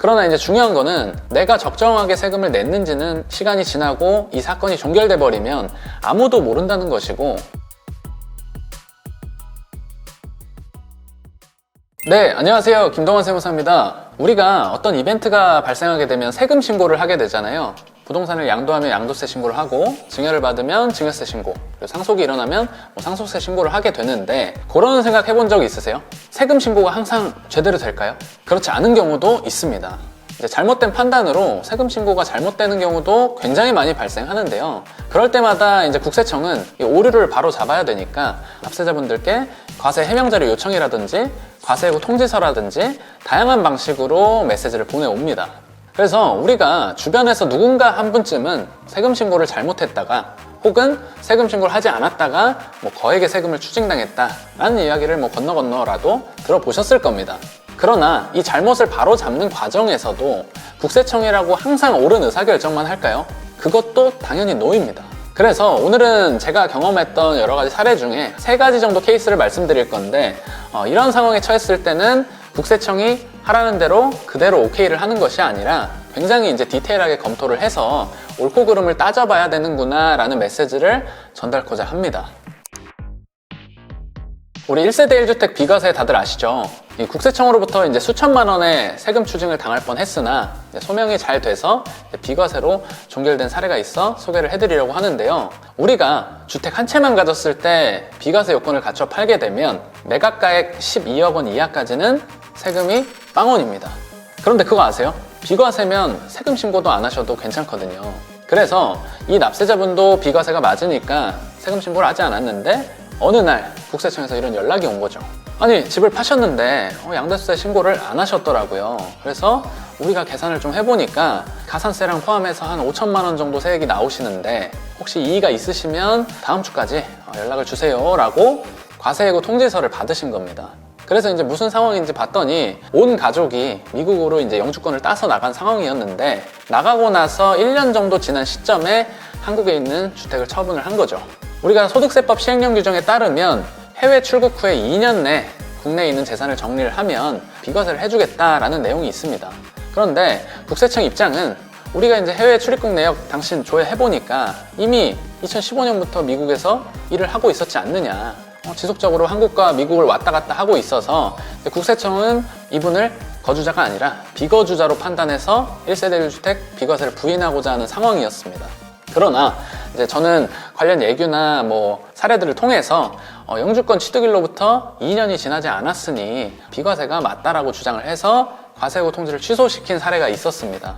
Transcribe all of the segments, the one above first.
그러나 이제 중요한 거는 내가 적정하게 세금을 냈는지는 시간이 지나고 이 사건이 종결돼 버리면 아무도 모른다는 것이고, 네, 안녕하세요. 김동환 세무사입니다. 우리가 어떤 이벤트가 발생하게 되면 세금 신고를 하게 되잖아요. 부동산을 양도하면 양도세 신고를 하고, 증여를 받으면 증여세 신고, 그리고 상속이 일어나면 상속세 신고를 하게 되는데, 그런 생각 해본 적 있으세요? 세금 신고가 항상 제대로 될까요? 그렇지 않은 경우도 있습니다. 이제 잘못된 판단으로 세금 신고가 잘못되는 경우도 굉장히 많이 발생하는데요. 그럴 때마다 이제 국세청은 이 오류를 바로 잡아야 되니까 납세자분들께 과세 해명 자료 요청이라든지 과세예고 통지서라든지 다양한 방식으로 메시지를 보내옵니다. 그래서 우리가 주변에서 누군가 한 분쯤은 세금 신고를 잘못했다가 혹은 세금 신고를 하지 않았다가 거액의 세금을 추징당했다라는 이야기를 건너라도 들어보셨을 겁니다. 그러나 이 잘못을 바로 잡는 과정에서도 국세청이라고 항상 옳은 의사결정만 할까요? 그것도 당연히 노입니다. 그래서 오늘은 제가 경험했던 여러 가지 사례 중에 3가지 정도 케이스를 말씀드릴 건데, 이런 상황에 처했을 때는 국세청이 하라는 대로 그대로 오케이를 하는 것이 아니라 굉장히 이제 디테일하게 검토를 해서 옳고 그름을 따져봐야 되는구나 라는 메시지를 전달하고자 합니다. 우리 1세대 1주택 비과세 다들 아시죠? 이 국세청으로부터 이제 수천만 원의 세금 추징을 당할 뻔 했으나 소명이 잘 돼서 비과세로 종결된 사례가 있어 소개를 해드리려고 하는데요. 우리가 주택 한 채만 가졌을 때 비과세 요건을 갖춰 팔게 되면 매각가액 12억 원 이하까지는 세금이 빵원입니다. 그런데 그거 아세요? 비과세면 세금 신고도 안 하셔도 괜찮거든요. 그래서 이 납세자분도 비과세가 맞으니까 세금 신고를 하지 않았는데 어느 날 국세청에서 이런 연락이 온 거죠. 아니, 집을 파셨는데 양도세 신고를 안 하셨더라고요. 그래서 우리가 계산을 좀 해보니까 가산세랑 포함해서 한 5천만 원 정도 세액이 나오시는데 혹시 이의가 있으시면 다음 주까지 연락을 주세요 라고 과세예고 통지서를 받으신 겁니다. 그래서 이제 무슨 상황인지 봤더니 온 가족이 미국으로 이제 영주권을 따서 나간 상황이었는데, 나가고 나서 1년 정도 지난 시점에 한국에 있는 주택을 처분을 한 거죠. 우리가 소득세법 시행령 규정에 따르면 해외 출국 후에 2년 내 국내에 있는 재산을 정리를 하면 비과세를 해주겠다라는 내용이 있습니다. 그런데 국세청 입장은 우리가 이제 해외 출입국 내역 당신 조회해보니까 이미 2015년부터 미국에서 일을 하고 있었지 않느냐, 지속적으로 한국과 미국을 왔다 갔다 하고 있어서 국세청은 이분을 거주자가 아니라 비거주자로 판단해서 1세대 1주택 비과세를 부인하고자 하는 상황이었습니다. 그러나 이제 저는 관련 예규나 사례들을 통해서 영주권 취득일로부터 2년이 지나지 않았으니 비과세가 맞다라고 주장을 해서 과세예고 통지를 취소시킨 사례가 있었습니다.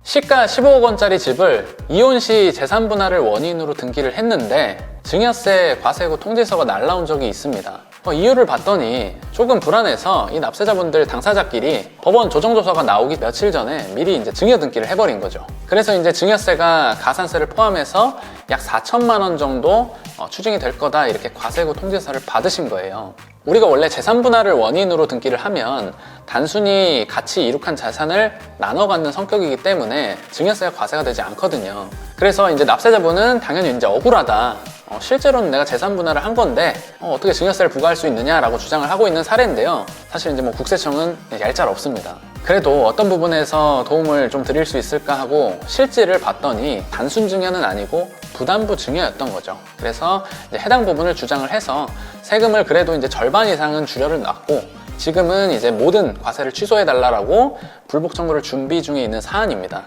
시가 15억 원짜리 집을 이혼 시 재산 분할을 원인으로 등기를 했는데 증여세 과세예고 통지서가 날라온 적이 있습니다. 이유를 봤더니 조금 불안해서 이 납세자분들 당사자끼리 법원 조정조서가 나오기 며칠 전에 미리 이제 증여 등기를 해버린 거죠. 그래서 이제 증여세가 가산세를 포함해서 약 4천만 원 정도 추징이 될 거다, 이렇게 과세예고 통지서를 받으신 거예요. 우리가 원래 재산 분할을 원인으로 등기를 하면 단순히 같이 이룩한 자산을 나눠 갖는 성격이기 때문에 증여세가 과세가 되지 않거든요. 그래서 이제 납세자분은 당연히 이제 억울하다, 실제로는 내가 재산 분할을 한 건데 어떻게 증여세를 부과할 수 있느냐라고 주장을 하고 있는 사례인데요. 사실 이제 국세청은 얄짤 없습니다. 그래도 어떤 부분에서 도움을 좀 드릴 수 있을까 하고 실질을 봤더니 단순 증여는 아니고 부담부 증여였던 거죠. 그래서 이제 해당 부분을 주장을 해서 세금을 그래도 이제 절반 이상은 줄여를 놨고, 지금은 이제 모든 과세를 취소해달라고 불복 청구를 준비 중에 있는 사안입니다.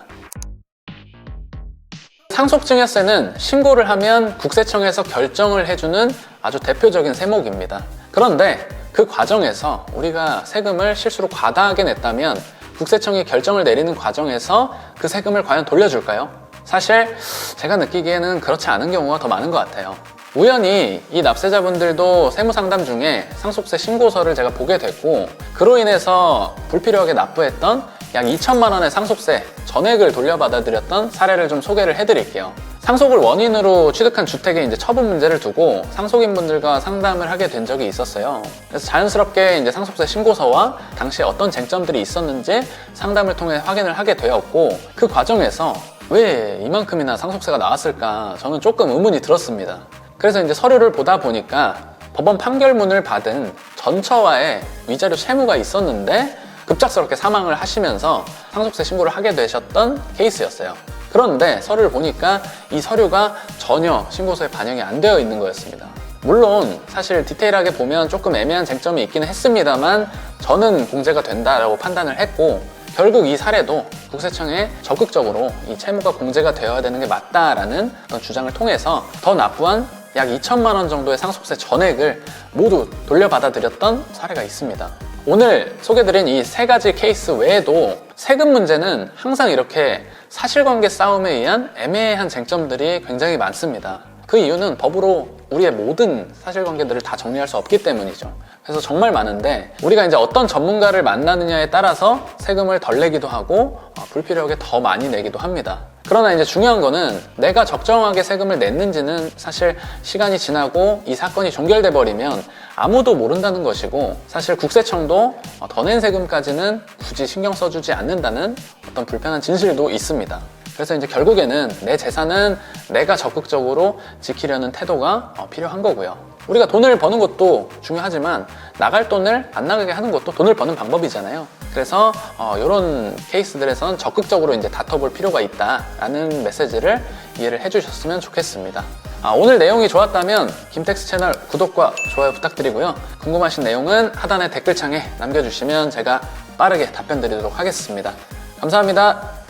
상속증여세는 신고를 하면 국세청에서 결정을 해주는 아주 대표적인 세목입니다. 그런데 그 과정에서 우리가 세금을 실수로 과다하게 냈다면 국세청이 결정을 내리는 과정에서 그 세금을 과연 돌려줄까요? 사실 제가 느끼기에는 그렇지 않은 경우가 더 많은 것 같아요. 우연히 이 납세자분들도 세무상담 중에 상속세 신고서를 제가 보게 됐고, 그로 인해서 불필요하게 납부했던 약 2천만 원의 상속세 전액을 돌려받아 드렸던 사례를 좀 소개를 해드릴게요. 상속을 원인으로 취득한 주택의 이제 처분 문제를 두고 상속인분들과 상담을 하게 된 적이 있었어요. 그래서 자연스럽게 이제 상속세 신고서와 당시에 어떤 쟁점들이 있었는지 상담을 통해 확인을 하게 되었고, 그 과정에서 왜 이만큼이나 상속세가 나왔을까 저는 조금 의문이 들었습니다. 그래서 이제 서류를 보다 보니까 법원 판결문을 받은 전처와의 위자료 채무가 있었는데 급작스럽게 사망을 하시면서 상속세 신고를 하게 되셨던 케이스였어요. 그런데 서류를 보니까 이 서류가 전혀 신고서에 반영이 안 되어 있는 거였습니다. 물론 사실 디테일하게 보면 조금 애매한 쟁점이 있기는 했습니다만 저는 공제가 된다라고 판단을 했고, 결국 이 사례도 국세청에 적극적으로 이 채무가 공제가 되어야 되는 게 맞다라는 어떤 주장을 통해서 더 납부한 약 2천만 원 정도의 상속세 전액을 모두 돌려받아 드렸던 사례가 있습니다. 오늘 소개드린 이 세 가지 케이스 외에도 세금 문제는 항상 이렇게 사실관계 싸움에 의한 애매한 쟁점들이 굉장히 많습니다. 그 이유는 법으로 우리의 모든 사실관계들을 다 정리할 수 없기 때문이죠. 그래서 정말 많은데 우리가 이제 어떤 전문가를 만나느냐에 따라서 세금을 덜 내기도 하고 불필요하게 더 많이 내기도 합니다. 그러나 이제 중요한 거는 내가 적정하게 세금을 냈는지는 사실 시간이 지나고 이 사건이 종결돼 버리면 아무도 모른다는 것이고, 사실 국세청도 더 낸 세금까지는 굳이 신경 써주지 않는다는 어떤 불편한 진실도 있습니다. 그래서 이제 결국에는 내 재산은 내가 적극적으로 지키려는 태도가 필요한 거고요. 우리가 돈을 버는 것도 중요하지만 나갈 돈을 안 나가게 하는 것도 돈을 버는 방법이잖아요. 그래서 이런 케이스들에서는 적극적으로 이제 다퉈볼 필요가 있다라는 메시지를 이해를 해주셨으면 좋겠습니다. 오늘 내용이 좋았다면 김텍스 채널 구독과 좋아요 부탁드리고요. 궁금하신 내용은 하단의 댓글창에 남겨주시면 제가 빠르게 답변 드리도록 하겠습니다. 감사합니다.